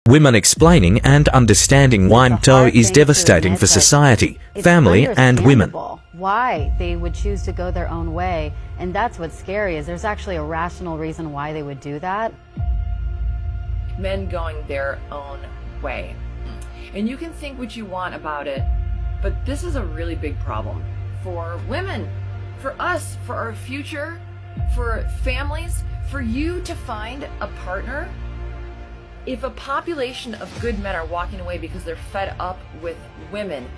Women explaining and understanding why Doe is devastating for society, family, and women. Why they would choose to go their own way, and that's what's scary, is there's actually a rational reason why they would do that. Men going their own way. And you can think what you want about it, but this is a really big problem for women, for us, for our future, for families, for you to find a partner. If a population of good men are walking away because they're fed up with women.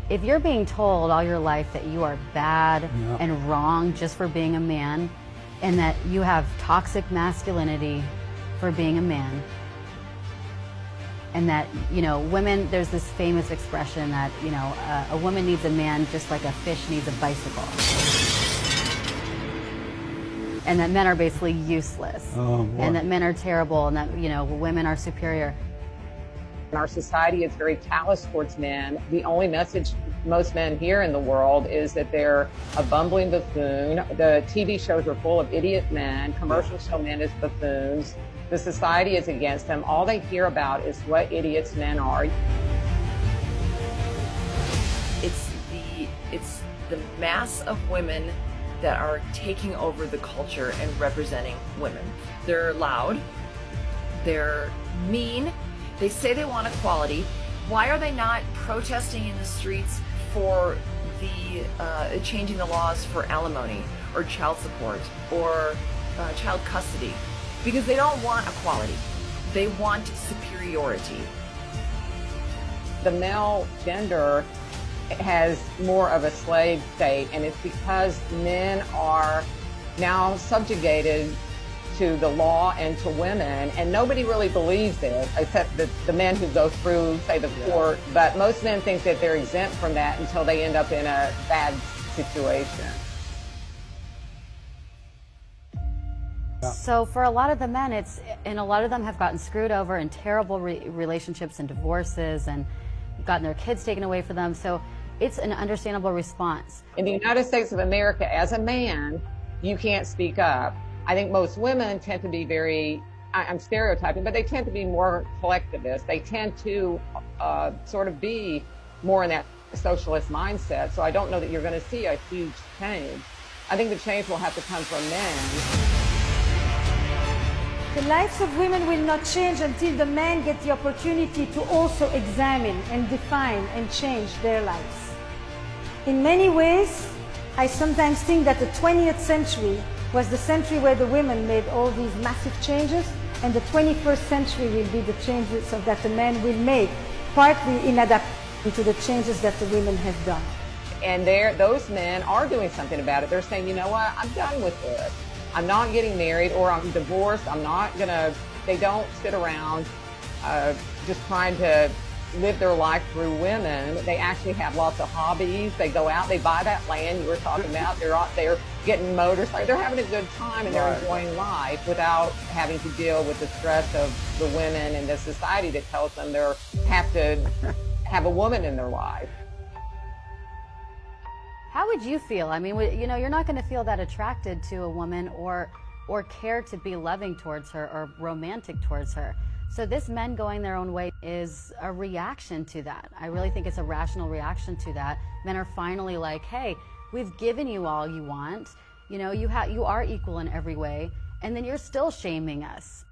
If you're being told all your life that you are bad and wrong just for being a man, and that you have toxic masculinity for being a man, and that, you know, women, there's this famous expression that, you know, a woman needs a man just like a fish needs a bicycle. And that men are basically useless, and that men are terrible, and that, you know, women are superior. Our society is very callous towards men. The only message most men hear in the world is that they're a bumbling buffoon. The TV shows are full of idiot men. Commercials show men as buffoons. The society is against them. All they hear about is what idiots men are. It's the mass of women that are taking over the culture and representing women. They're loud, they're mean, they say they want equality. Why are they not protesting in the streets for the changing the laws for alimony or child support or child custody? Because they don't want equality, they want superiority. The male gender has more of a slave state, and it's because men are now subjugated to the law and to women, and nobody really believes it except the men who go through, say, the court. But most men think that they're exempt from that until they end up in a bad situation. So for a lot of the men, and a lot of them have gotten screwed over in terrible relationships and divorces, and gotten their kids taken away from them. So it's an understandable response. In the United States of America, as a man, you can't speak up. I think most women tend to be very, I'm stereotyping, but they tend to be more collectivist. They tend to sort of be more in that socialist mindset. So I don't know that you're going to see a huge change. I think the change will have to come from men. The lives of women will not change until the men get the opportunity to also examine and define and change their lives. In many ways, I sometimes think that the 20th century was the century where the women made all these massive changes, and the 21st century will be the changes that the men will make, partly in adapting to the changes that the women have done. And those men are doing something about it. They're saying, you know what, I'm done with this. I'm not getting married, or I'm divorced. They don't sit around just trying to live their life through women. They actually have lots of hobbies. They go out, they buy that land you were talking about. They're out there getting motorcycles. They're having a good time, and they're enjoying life without having to deal with the stress of the women and the society that tells them they have to have a woman in their life. How would you feel? I mean, you know, you're not going to feel that attracted to a woman or care to be loving towards her or romantic towards her. So this men going their own way is a reaction to that. I really think it's a rational reaction to that. Men are finally like, hey, we've given you all you want. You know, you are equal in every way, and then you're still shaming us.